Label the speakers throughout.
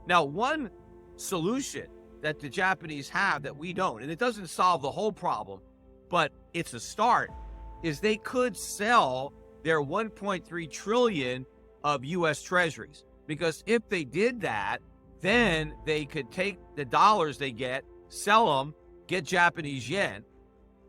Speaker 1: Now, one solution that the Japanese have that we don't, and it doesn't solve the whole problem, but it's a start, is they could sell their 1.3 trillion of US Treasuries. Because if they did that, then they could take the dollars they get, sell them, get Japanese yen.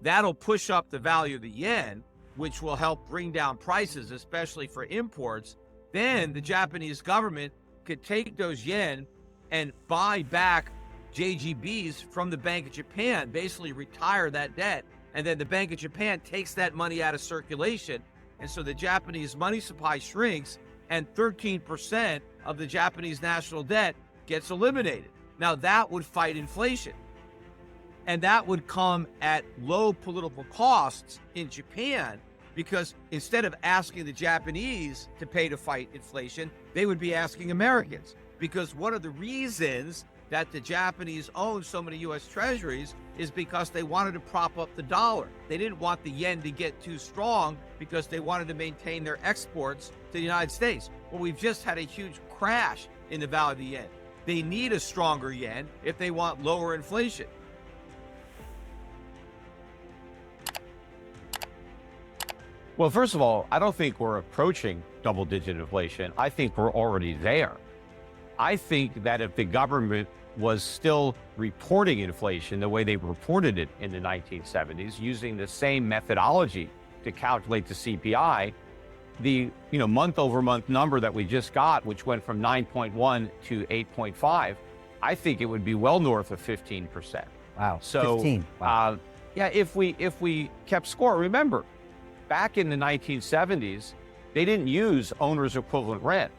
Speaker 1: That'll push up the value of the yen, which will help bring down prices, especially for imports. Then the Japanese government could take those yen and buy back JGBs from the Bank of Japan, basically retire that debt. And then the Bank of Japan takes that money out of circulation. And so the Japanese money supply shrinks, and 13% of the Japanese national debt gets eliminated. Now that would fight inflation. And that would come at low political costs in Japan, because instead of asking the Japanese to pay to fight inflation, they would be asking Americans. Because one of the reasons that the Japanese own so many US Treasuries is because they wanted to prop up the dollar. They didn't want the yen to get too strong because they wanted to maintain their exports to the United States. Well, we've just had a huge crash in the value of the yen. They need a stronger yen if they want lower inflation.
Speaker 2: Well, first of all, I don't think we're approaching double-digit inflation. I think we're already there. I think that if the government was still reporting inflation the way they reported it in the 1970s, using the same methodology to calculate the CPI, the month-over-month number that we just got, which went from 9.1 to 8.5, I think it would be well north of 15%.
Speaker 3: Wow,
Speaker 2: so
Speaker 3: 15. Wow.
Speaker 2: Yeah, if we kept score. Remember, back in the 1970s, they didn't use owner's equivalent rent.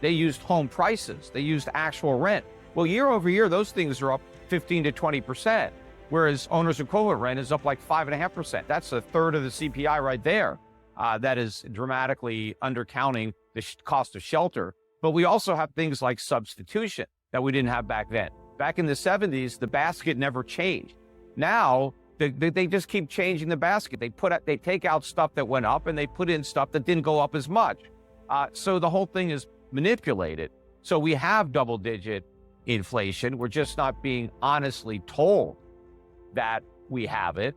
Speaker 2: They used home prices. They used actual rent. Well, year over year, those things are up 15 to 20%, whereas owner's equivalent rent is up like 5.5%. That's a third of the CPI right there. That is dramatically undercounting the cost of shelter. But we also have things like substitution that we didn't have back then. Back in the 70s, the basket never changed. Now, they just keep changing the basket. They take out stuff that went up and they put in stuff that didn't go up as much. So the whole thing is manipulated. So we have double-digit inflation. We're just not being honestly told that we have it.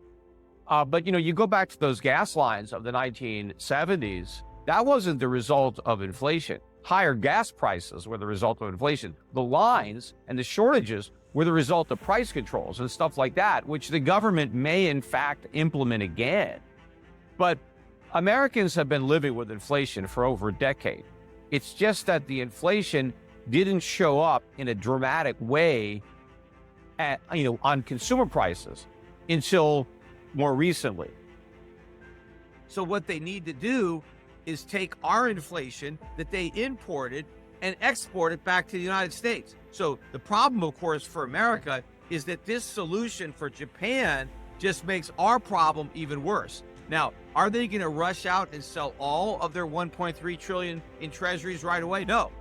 Speaker 2: But you go back to those gas lines of the 1970s, that wasn't the result of inflation. Higher gas prices were the result of inflation. The lines and the shortages were the result of price controls and stuff like that, which the government may in fact implement again. But Americans have been living with inflation for over a decade. It's just that the inflation didn't show up in a dramatic way on consumer prices until more recently.
Speaker 1: So what they need to do is take our inflation that they imported and export it back to the United States. So the problem, of course, for America is that this solution for Japan just makes our problem even worse. Now, are they going to rush out and sell all of their 1.3 trillion in treasuries right away? No,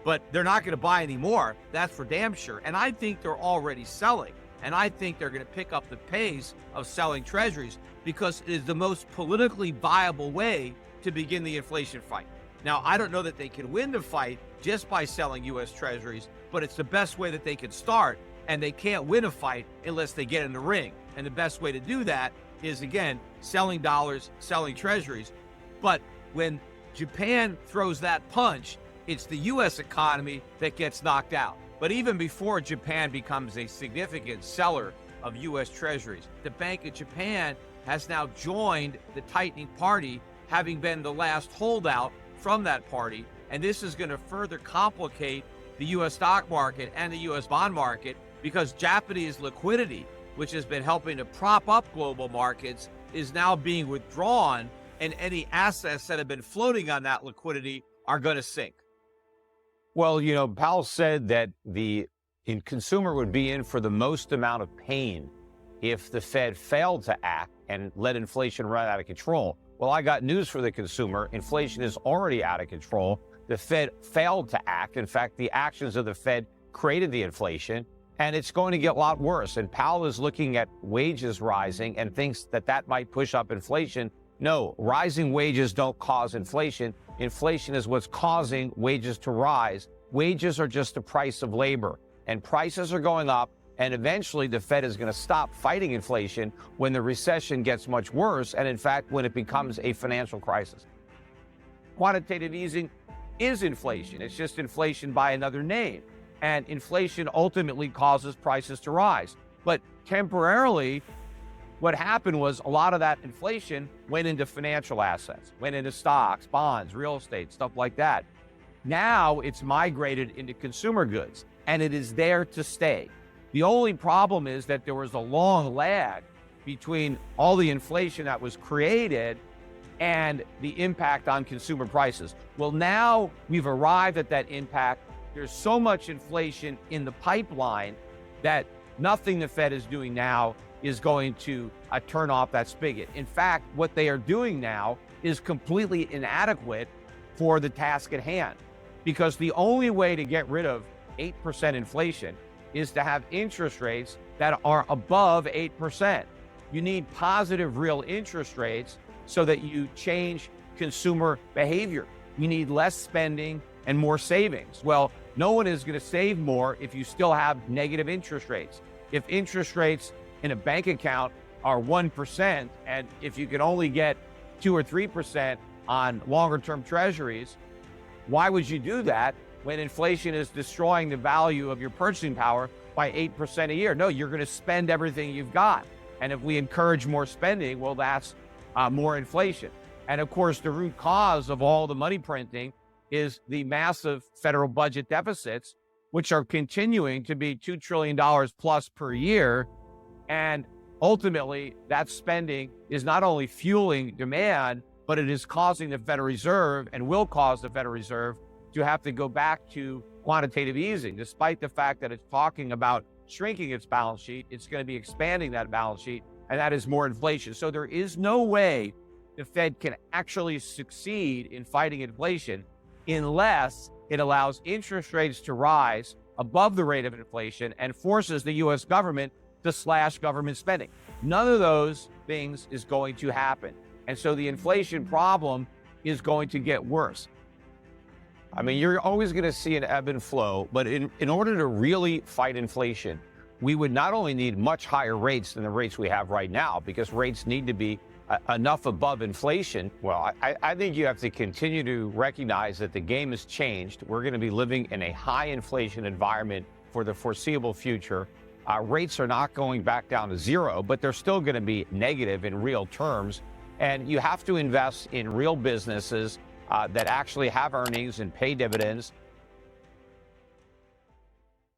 Speaker 1: but they're not going to buy any more. That's for damn sure. And I think they're already selling. And I think they're going to pick up the pace of selling treasuries because it is the most politically viable way to begin the inflation fight. Now, I don't know that they can win the fight just by selling US Treasuries, but it's the best way that they can start, and they can't win a fight unless they get in the ring. And the best way to do that is, again, selling dollars, selling treasuries. But when Japan throws that punch, it's the US economy that gets knocked out. But even before Japan becomes a significant seller of US Treasuries, the Bank of Japan has now joined the tightening party, having been the last holdout from that party. And this is going to further complicate the US stock market and the US bond market because Japanese liquidity, which has been helping to prop up global markets, is now being withdrawn, and any assets that have been floating on that liquidity are going to sink.
Speaker 2: Well, Powell said that the consumer would be in for the most amount of pain if the Fed failed to act and let inflation run out of control. Well, I got news for the consumer. Inflation is already out of control. The Fed failed to act. In fact, the actions of the Fed created the inflation, and it's going to get a lot worse. And Powell is looking at wages rising and thinks that that might push up inflation. No, rising wages don't cause inflation. Inflation is what's causing wages to rise. Wages are just the price of labor, and prices are going up, and eventually the Fed is going to stop fighting inflation when the recession gets much worse, and in fact, when it becomes a financial crisis. Quantitative easing is inflation. It's just inflation by another name. And inflation ultimately causes prices to rise. But temporarily, what happened was a lot of that inflation went into financial assets, went into stocks, bonds, real estate, stuff like that. Now it's migrated into consumer goods, and it is there to stay. The only problem is that there was a long lag between all the inflation that was created and the impact on consumer prices. Well, now we've arrived at that impact. There's so much inflation in the pipeline that nothing the Fed is doing now is going to turn off that spigot. In fact, what they are doing now is completely inadequate for the task at hand, because the only way to get rid of 8% inflation is to have interest rates that are above 8%. You need positive real interest rates so that you change consumer behavior. You need less spending and more savings. Well, no one is going to save more if you still have negative interest rates. If interest rates in a bank account are 1%, and if you can only get 2 or 3% on longer term treasuries, why would you do that when inflation is destroying the value of your purchasing power by 8% a year? No, you're going to spend everything you've got. And if we encourage more spending, well, that's more inflation. And of course, the root cause of all the money printing is the massive federal budget deficits, which are continuing to be $2 trillion plus per year. And ultimately, that spending is not only fueling demand, but it is causing the Federal Reserve, and will cause the Federal Reserve, to have to go back to quantitative easing. Despite the fact that it's talking about shrinking its balance sheet, it's going to be expanding that balance sheet, and that is more inflation. So there is no way the Fed can actually succeed in fighting inflation unless it allows interest rates to rise above the rate of inflation and forces the US government to slash government spending. None of those things is going to happen. And so the inflation problem is going to get worse. I mean, you're always going to see an ebb and flow, but in order to really fight inflation, we would not only need much higher rates than the rates we have right now, because rates need to be enough above inflation. Well, I think you have to continue to recognize that the game has changed. We're going to be living in a high inflation environment for the foreseeable future. Rates are not going back down to zero, but they're still going to be negative in real terms. And you have to invest in real businesses that actually have earnings and pay dividends.